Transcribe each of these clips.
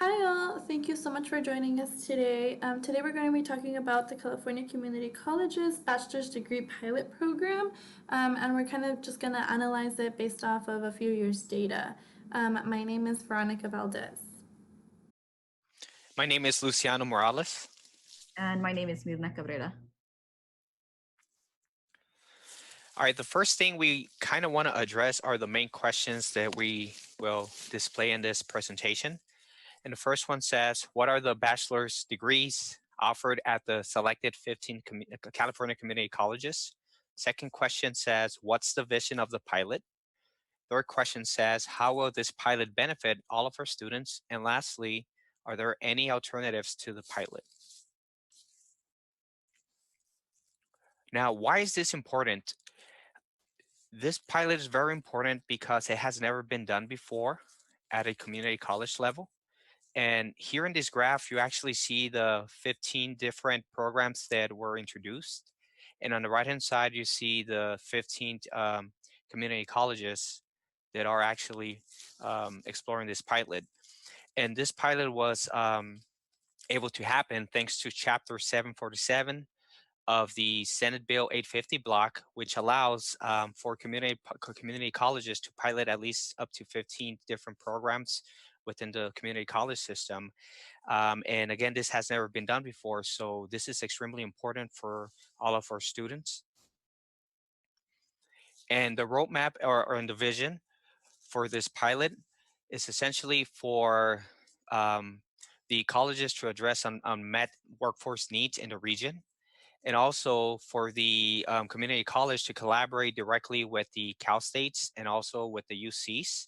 Hi all, thank you so much for joining us today. Today we're going to be talking about the California Community College's Bachelor's Degree Pilot Program, and we're kind of just going to analyze it based off of a few years' data. My name is Veronica Valdez. My name is Luciano Morales. And my name is Mirna Cabrera. All right, the first thing we kind of want to address are the main questions that we will display in this presentation. And the first one says, what are the bachelor's degrees offered at the selected 15 California community colleges? Second question says, what's the vision of the pilot? Third question says, how will this pilot benefit all of our students? And lastly, are there any alternatives to the pilot? Now, why is this important? This pilot is very important because it has never been done before at a community college level. And here in this graph, you actually see the 15 different programs that were introduced. And on the right-hand side, you see the 15 community colleges that are actually exploring this pilot. And this pilot was able to happen thanks to Chapter 747 of the Senate Bill 850 block, which allows for community colleges to pilot at least up to 15 different programs within the community college system. And again, this has never been done before, so this is extremely important for all of our students. And the roadmap or the vision for this pilot is essentially for the colleges to address unmet workforce needs in the region, and also for the community college to collaborate directly with the Cal States and also with the UCs,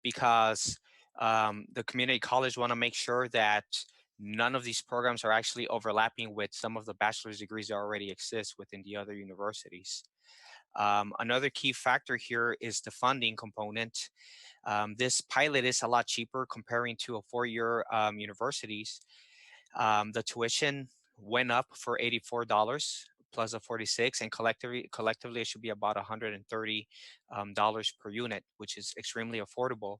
because the community college want to make sure that none of these programs are actually overlapping with some of the bachelor's degrees that already exist within the other universities. Another key factor here is the funding component. This pilot is a lot cheaper comparing to a four-year universities. The tuition went up for $84 plus a 46, and collectively it should be about $130 per unit, which is extremely affordable.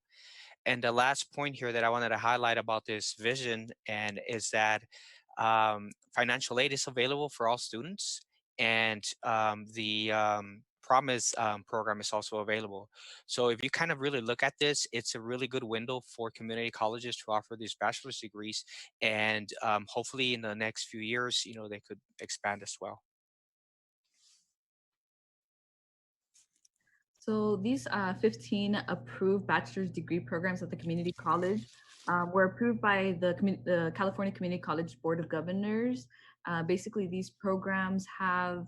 And the last point here that I wanted to highlight about this vision and is that financial aid is available for all students, and the Promise program is also available. So if you kind of really look at this, it's a really good window for community colleges to offer these bachelor's degrees, and hopefully in the next few years, they could expand as well. So these 15 approved bachelor's degree programs at the community college were approved by the California Community College Board of Governors. Basically, these programs have,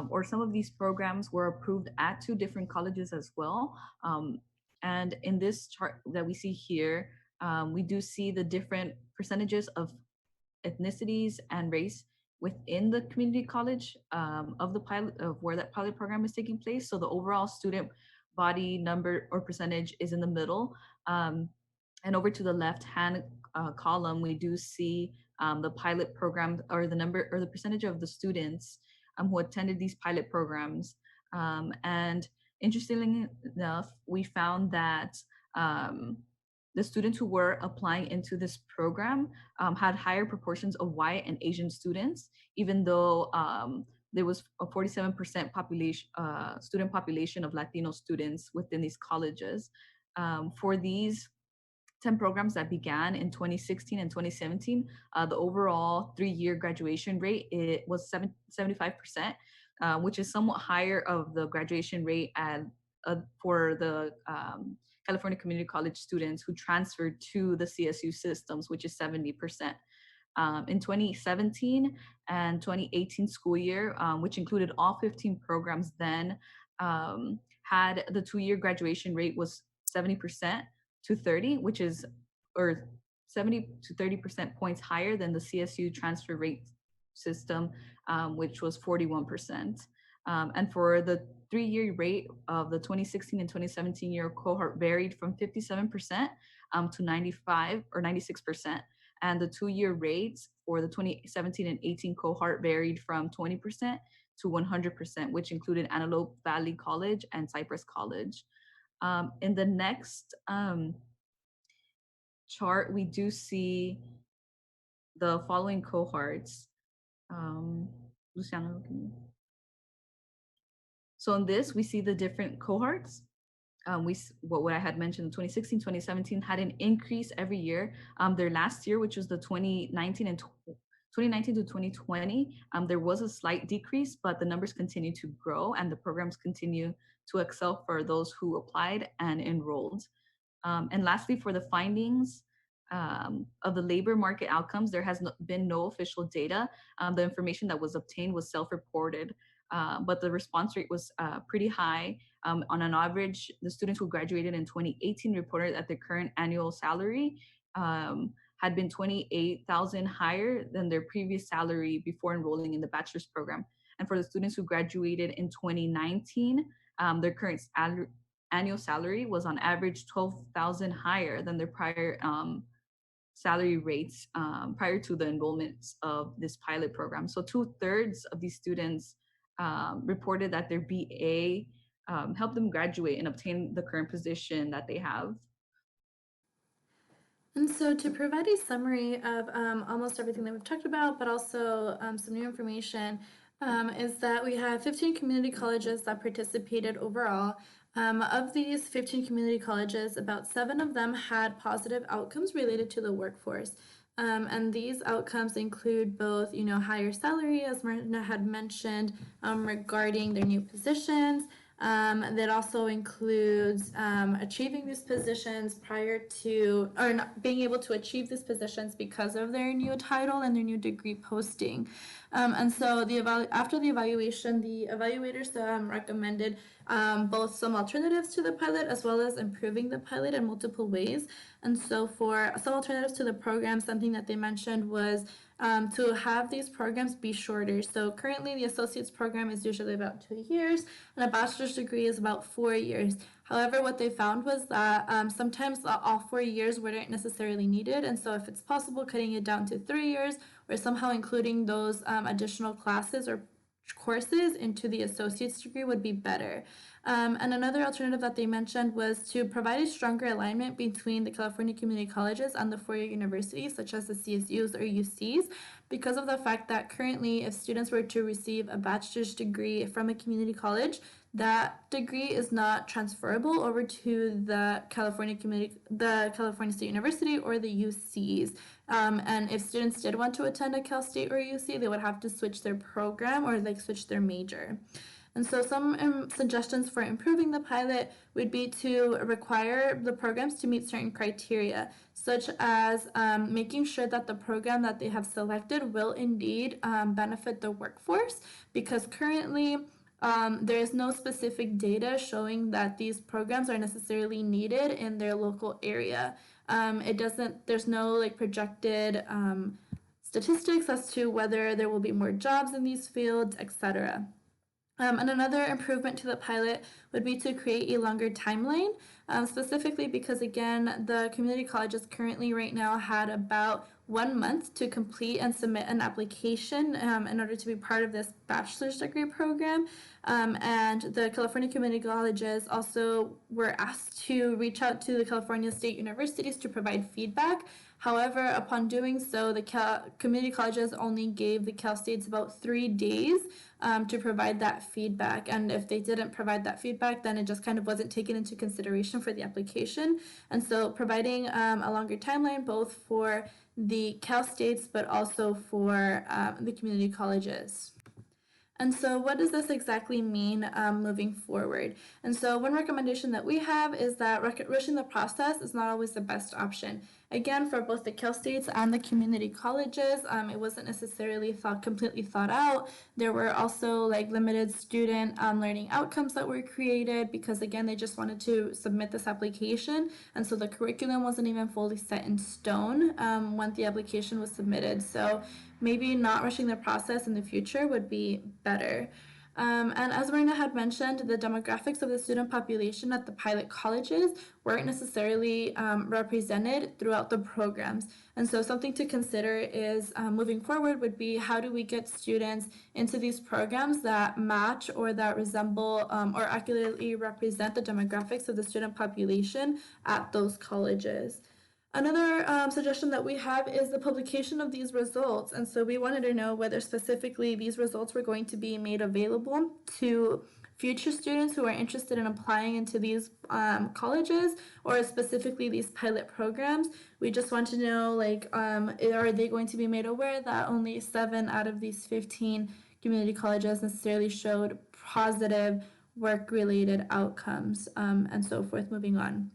or some of these programs were approved at two different colleges as well. And in this chart that we see here, we do see the different percentages of ethnicities and race within the community college of the pilot of where that pilot program is taking place. So the overall student body number or percentage is in the middle. And over to the left hand column, we do see the pilot program, or the number or the percentage of the students who attended these pilot programs. And interestingly enough, we found that the students who were applying into this program had higher proportions of white and Asian students, even though there was a 47% population, student population of Latino students within these colleges. For these 10 programs that began in 2016 and 2017, the overall 3-year graduation rate was 75%, which is somewhat higher of the graduation rate for the California Community College students who transferred to the CSU systems, which is 70%. In 2017 and 2018 school year, which included all 15 programs then, had the 2-year graduation rate was 70% to 30, which is, or 70 to 30% points higher than the CSU transfer rate system, which was 41%. And for the 3-year rate of the 2016 and 2017 year cohort varied from 57% to 95 or 96%. And the 2-year rates for the 2017 and 18 cohort varied from 20% to 100%, which included Antelope Valley College and Cypress College. In the next chart, we do see the following cohorts. Luciano, can you? So in this, we see the different cohorts. What I had mentioned, 2016, 2017 had an increase every year. Their last year, which was the 2019 to 2020, there was a slight decrease, but the numbers continue to grow and the programs continue to excel for those who applied and enrolled. And lastly, for the findings of the labor market outcomes, there has been no official data. The information that was obtained was self-reported, but the response rate was pretty high. On an average, the students who graduated in 2018 reported that their current annual salary had been 28,000 higher than their previous salary before enrolling in the bachelor's program. And for the students who graduated in 2019, their current annual salary was on average 12,000 higher than their prior salary rates prior to the enrollments of this pilot program. So 2/3 of these students reported that their BA helped them graduate and obtain the current position that they have. And so, to provide a summary of almost everything that we've talked about, but also some new information, is that we have 15 community colleges that participated overall. Of these 15 community colleges, about 7 of them had positive outcomes related to the workforce. And these outcomes include both, higher salary, as Marina had mentioned, regarding their new positions. That also includes achieving these positions prior to, or not being able to achieve these positions because of their new title and their new degree posting. And so after the evaluation, the evaluators recommended both some alternatives to the pilot as well as improving the pilot in multiple ways. And so for some alternatives to the program, something that they mentioned was to have these programs be shorter. So currently the associate's program is usually about 2 years and a bachelor's degree is about 4 years. However, what they found was that sometimes all 4 years weren't necessarily needed. And so if it's possible, cutting it down to 3 years or somehow including those additional classes or courses into the associate's degree would be better. And another alternative that they mentioned was to provide a stronger alignment between the California community colleges and the four-year universities, such as the CSUs or UCs, because of the fact that currently, if students were to receive a bachelor's degree from a community college, that degree is not transferable over to the California State University or the UCs. And if students did want to attend a Cal State or UC, they would have to switch their program or switch their major. And so some suggestions for improving the pilot would be to require the programs to meet certain criteria, such as making sure that the program that they have selected will indeed benefit the workforce, because currently there is no specific data showing that these programs are necessarily needed in their local area. There's no projected statistics as to whether there will be more jobs in these fields, etc. And another improvement to the pilot would be to create a longer timeline, specifically because, again, the community colleges currently right now had about 1 month to complete and submit an application in order to be part of this bachelor's degree program. And the California community colleges also were asked to reach out to the California state universities to provide feedback. However, upon doing so, the community colleges only gave the Cal States about 3 days to provide that feedback. And if they didn't provide that feedback, then it just kind of wasn't taken into consideration for the application. And so providing a longer timeline, both for the Cal States, but also for the community colleges. And so what does this exactly mean moving forward? And so one recommendation that we have is that rushing the process is not always the best option. Again, for both the Cal States and the community colleges, it wasn't necessarily completely thought out. There were also limited student learning outcomes that were created because, again, they just wanted to submit this application. And so the curriculum wasn't even fully set in stone when the application was submitted. So maybe not rushing the process in the future would be better. And as Marina had mentioned, the demographics of the student population at the pilot colleges weren't necessarily represented throughout the programs. And so something to consider is moving forward would be, how do we get students into these programs that match or that resemble or accurately represent the demographics of the student population at those colleges? Another suggestion that we have is the publication of these results. And so we wanted to know whether specifically these results were going to be made available to future students who are interested in applying into these colleges, or specifically these pilot programs. We just want to know, like, are they going to be made aware that only 7 out of these 15 community colleges necessarily showed positive work-related outcomes, and so forth, moving on.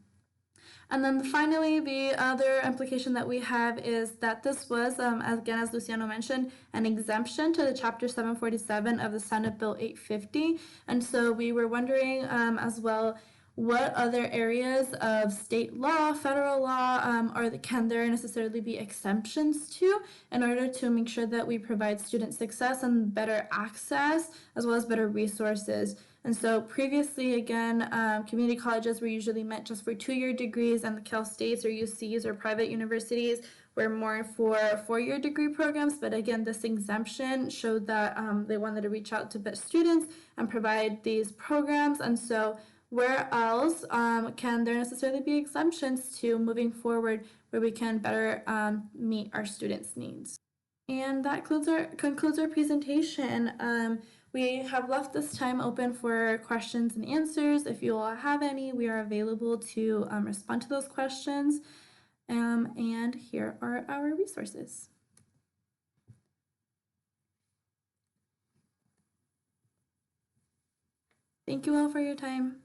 And then finally, the other implication that we have is that this was, again, as Luciano mentioned, an exemption to the Chapter 747 of the Senate Bill 850. And so we were wondering as well, what other areas of state law, federal law, can there necessarily be exemptions to, in order to make sure that we provide student success and better access, as well as better resources. And so previously, again, community colleges were usually meant just for 2-year degrees, and the Cal States or UCs or private universities were more for 4-year degree programs. But again, this exemption showed that they wanted to reach out to students and provide these programs. And so where else can there necessarily be exemptions to moving forward, where we can better meet our students' needs? And that concludes our presentation. We have left this time open for questions and answers. If you all have any, we are available to respond to those questions. And here are our resources. Thank you all for your time.